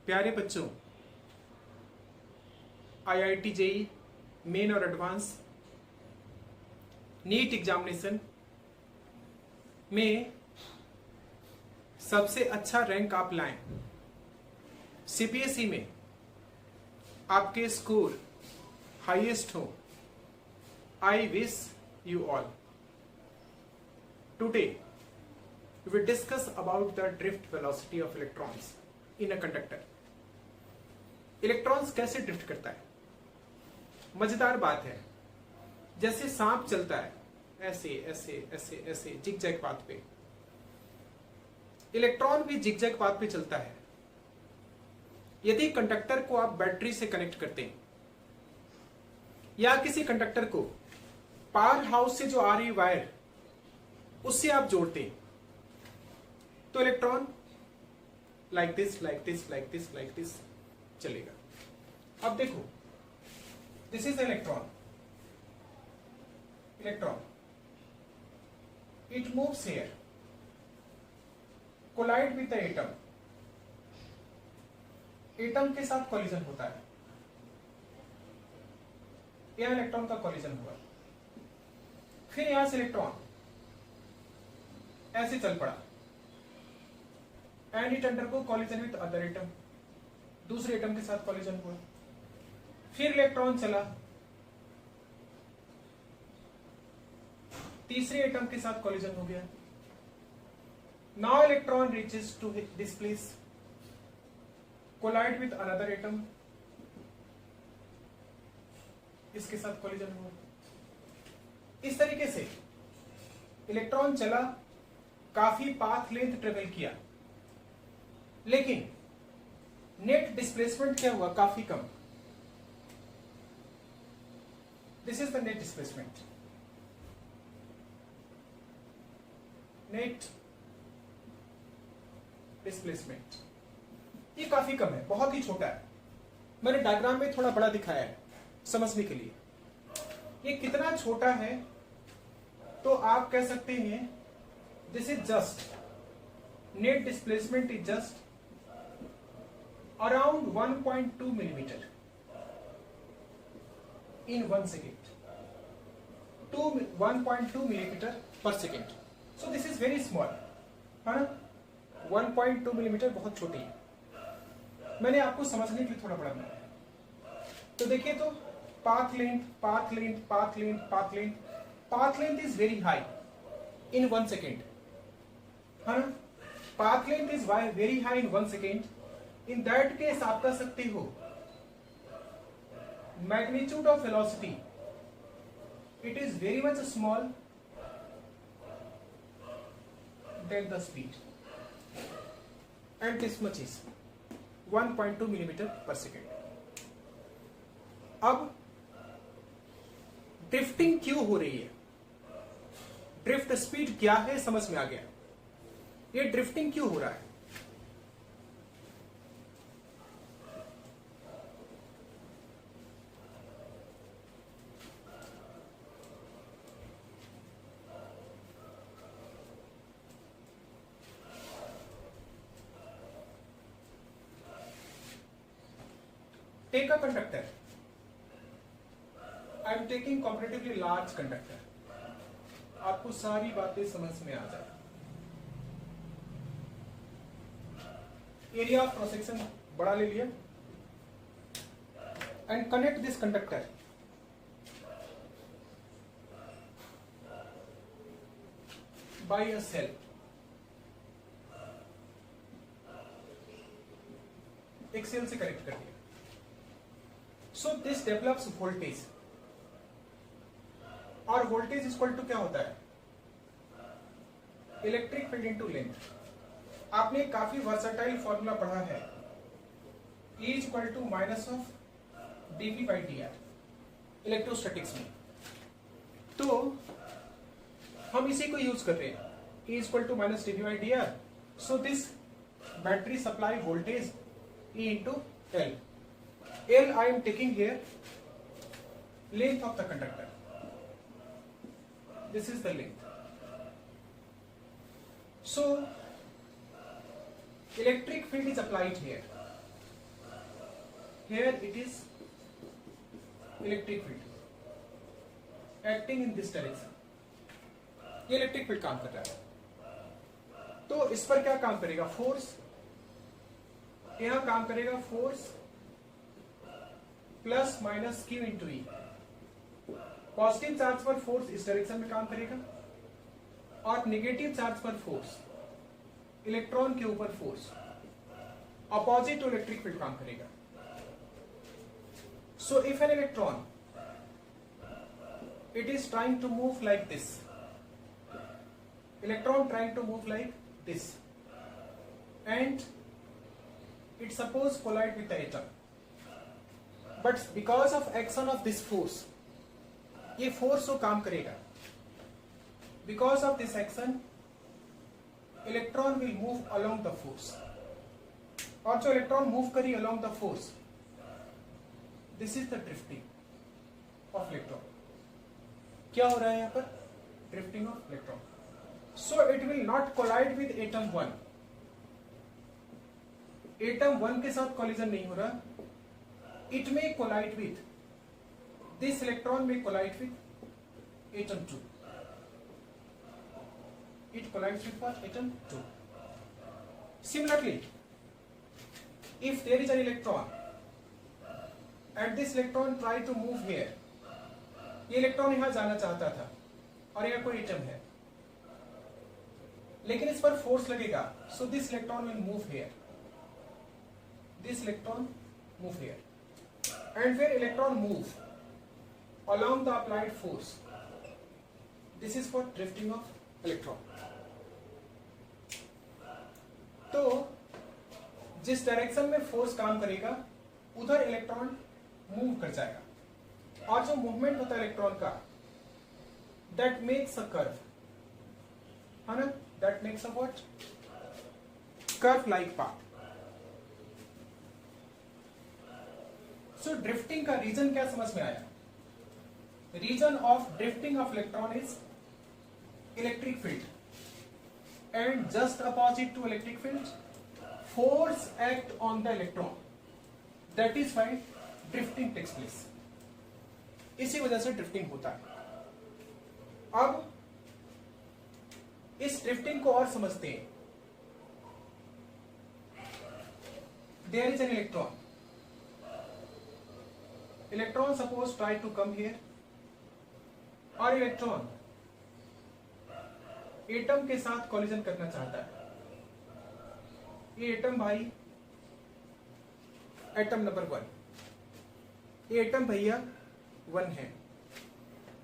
प्यारे बच्चों, IIT JEE main और एडवांस नीट एग्जामिनेशन में सबसे अच्छा रैंक आप लाएं। सीपीएसई में आपके स्कोर हाईएस्ट हो। I wish you all. Today we will discuss about the drift velocity of electrons in a conductor. Electrons कैसे ड्रिफ्ट करता है? मजेदार बात है, जैसे सांप चलता है ऐसे ऐसे ऐसे ऐसे जिगजैग पाथ पे, इलेक्ट्रॉन भी जिगजैग पाथ पे चलता है। यदि कंडक्टर को आप बैटरी से कनेक्ट करते हैं या किसी कंडक्टर को पावर हाउस से जो आ रही वायर उससे आप जोड़ते हैं तो electron like this like this like this like this चलेगा। अब देखो, this is electron, electron it moves here, collide with the atom, atom के साथ कॉलिजन होता है, यहां इलेक्ट्रॉन का कॉलिजन हुआ, फिर यहां से इलेक्ट्रॉन ऐसे चल पड़ा and it undergo collision with other atom, दूसरे एटम के साथ कॉलिजन हुआ, फिर इलेक्ट्रॉन चला तीसरे एटम के साथ कॉलिजन हो गया। Now electron reaches to this place, collide with another atom, इसके साथ कॉलिजन हुआ। इस तरीके से इलेक्ट्रॉन चला, काफी पाथ लेंथ ट्रेवल किया, लेकिन नेट डिस्प्लेसमेंट क्या हुआ? काफी कम। This is the net displacement, net displacement ये काफी कम है, बहुत ही छोटा है। मैंने डायग्राम में थोड़ा बड़ा दिखाया है समझने के लिए। ये कितना छोटा है तो आप कह सकते हैं this is just net displacement is just around 1.2 millimeter in 1 second, 1.2 millimeter per second. So this is very small, है ना? 1.2 millimeter बहुत छोटी है। मैंने आपको समझने के लिए थोड़ा बड़ा बनाया। तो देखिए, तो path length, path length, path length, path length, path length is very high in 1 second, है ना? Path length is very high in 1 second. In that case आप कह सकते हो magnitude of velocity it is very much small than the speed and this much is 1.2 millimetre per second. अब drifting क्यों हो रही है? ड्रिफ्ट स्पीड क्या है समझ में आ गया। ये ड्रिफ्टिंग क्यों हो रहा है? Take a conductor. I am taking comparatively large conductor. आपको सारी बातें समझ में आ जाए। एरिया ऑफ क्रॉस सेक्शन बड़ा ले लिया and connect this conductor by a cell. एक सेल से कनेक्ट कर दिया। So this develops voltage, और voltage इक्वल टू क्या होता है? Electric field into length. आपने काफी वर्सेटाइल फॉर्मूला पढ़ा है, E equal to minus of dV by dr electrostatics में। तो हम इसी को यूज कर रहे हैं, E equal to minus dV by dr। So this battery supply voltage E into L. L I am taking here length of the conductor. This is the length. So electric field is applied here. here it is electric field acting in this direction. ये electric field काम कर रहा है, तो इस पर क्या काम करेगा? फोर्स. यहां काम करेगा force plus minus Q into e. Positive charge पर फोर्स इस डायरेक्शन में काम करेगा और नेगेटिव चार्ज पर फोर्स, इलेक्ट्रॉन के ऊपर force opposite to electric field काम करेगा. So if an electron it is trying to move like this, electron trying to move like this, and it suppose collide with the atom, but because of action of this force, ये force जो काम करेगा, because of this action electron will move along the force, और जो electron move करी along the force, this is the drifting of electron. क्या हो रहा है यहाँ पर? Drifting of electron. So it will not collide with atom 1. Atom 1 के साथ कॉलिजन नहीं हो रहा. It may collide with this electron may collide with atom 2. It collides with atom 2. Similarly if there is an electron and this electron try to move here, ये electron यहां जाना चाहता था और यहाँ कोई एटम है, लेकिन इस पर फोर्स लगेगा, so this electron will move here, this electron move here, and फिर electron move along the applied force. This is for drifting of electron. तो जिस डायरेक्शन में फोर्स काम करेगा उधर इलेक्ट्रॉन मूव कर जाएगा, और जो मूवमेंट होता है इलेक्ट्रॉन का, दैट मेक्स अ कर्व, है ना, that makes a what? Curve like path. So drifting का रीजन क्या समझ में आया? Reason of drifting of electron is electric field, and just opposite to electric field force act on the electron, that is why drifting takes place. इसी वजह से drifting होता है. अब इस ड्रिफ्टिंग को और समझते हैं. There is an electron. Electron suppose try to come here, और इलेक्ट्रॉन एटम के साथ कॉलिजन करना चाहता है. ये एटम भाई, एटम नंबर 1, ये एटम भैया 1 है.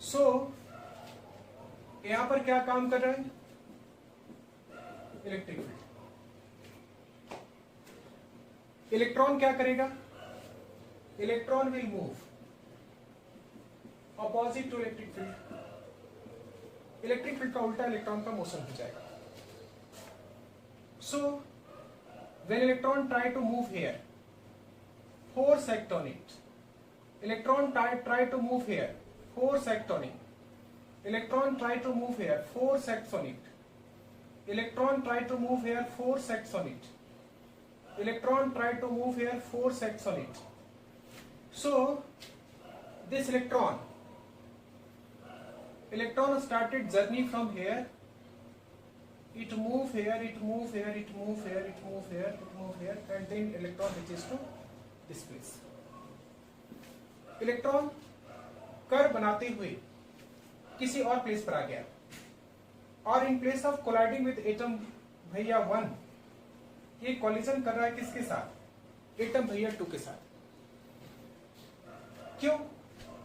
सो यहां पर क्या काम कर रहा है? Electric field. इलेक्ट्रॉन क्या करेगा? Electron will move opposite to electric field. Electric field का उल्टा इलेक्ट्रॉन का मोशन हो जाएगा. So when electron try to move here, force act on it. Electron try to move here, force act on it. Electron try to move here, force acts on it. Electron try to move here, force acts on it. Electron try to move here, force acts on it. So this electron started journey from here. It move here, it move here, it move here, it move here, it move here, and then electron reaches to this place. Electron curve बनाते हुए किसी और place पर आ गया, और in place of colliding with atom भैया 1, ये collision कर रहा है किसके साथ? एटम भैया 2 के साथ. क्यों?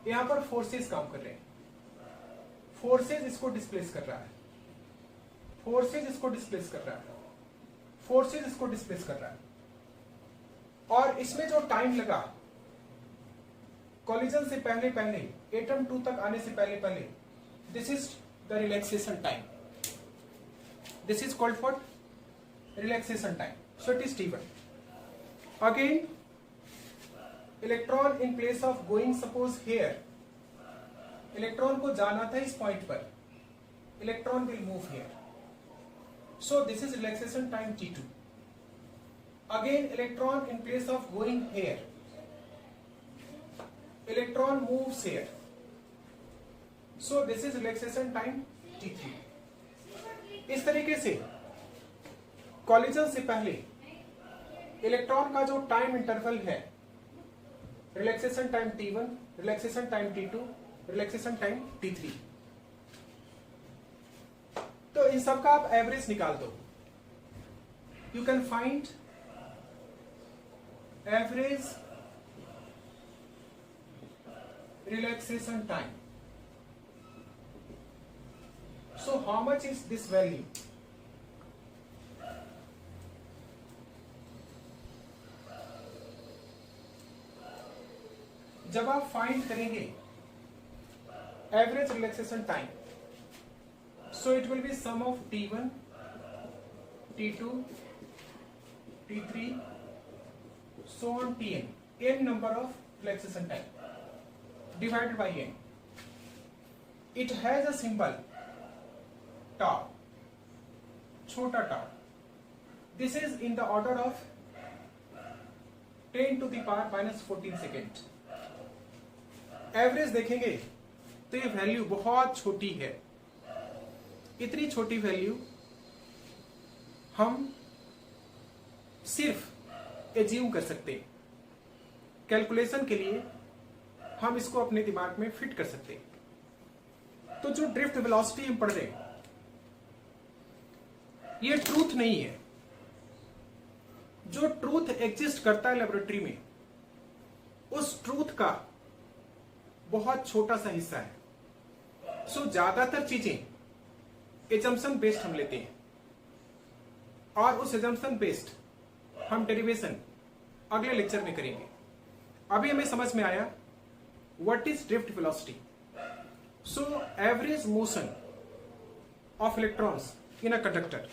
यहां पर फोर्सेस काम कर रहे हैं. फोर्सेस इसको डिस्प्लेस कर रहा है, फोर्सेस इसको डिस्प्लेस कर रहा है, फोर्सेस इसको डिस्प्लेस कर रहा है. और इसमें जो टाइम लगा कॉलिजन से पहले पहले, एटम 2 तक आने से पहले पहले, this is the relaxation time. This is called for relaxation time. So it is T1. Again electron in place of going suppose here, electron को जाना था इस पॉइंट पर, electron will move here. So this is relaxation time T2. Again electron in place of going here, electron moves here, so this is relaxation time t3. इस तरीके से collision से पहले इलेक्ट्रॉन का जो टाइम इंटरवल है, relaxation time t1, relaxation time t2, relaxation time t3, तो इन सब का आप एवरेज निकाल दो. You can find average relaxation time. So how much is this value? जब आप फाइंड करेंगे average relaxation time, so it will be sum of t1, t2, t3, so on tn, n number of relaxation time divided by n. It has a symbol tau, छोटा tau. This is in the order of 10 to the power minus 14 second. Average देखेंगे तो ये value बहुत छोटी है. इतनी छोटी value हम सिर्फ एज्यूम कर सकते हैं. कैलकुलेशन के लिए हम इसको अपने दिमाग में फिट कर सकते हैं. तो जो ड्रिफ्ट वेलोसिटी हम पढ़ रहे हैं, ये ट्रूथ नहीं है. जो ट्रूथ एग्जिस्ट करता है लेबोरेटरी में, उस ट्रूथ का बहुत छोटा सा हिस्सा है. सो ज्यादातर चीजें एजम्पशन बेस्ड हम लेते हैं, और उस एजम्पशन बेस्ड हम डेरिवेशन अगले लेक्चर में करेंगे. अभी हमें समझ में आया what is drift velocity. So average motion of electrons in a conductor.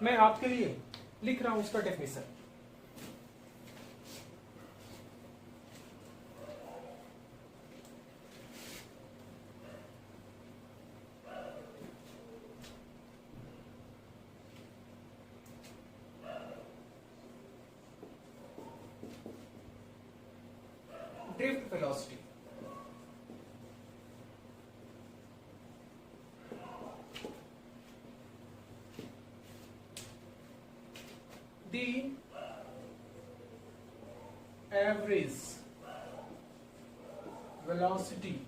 मैं आपके लिए लिख रहा हूं उसका definition. Drift velocity the average velocity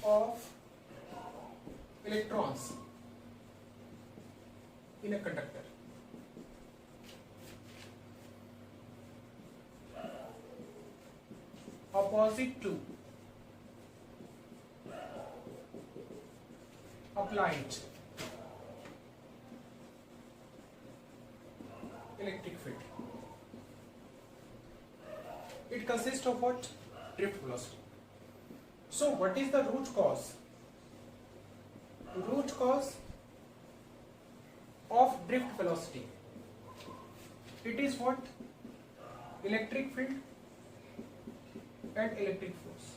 of electrons in a conductor. Opposite to applied electric field. It consists of what? Drift velocity. So what is the root cause? Root cause of drift velocity. It is what? Electric field and electric force.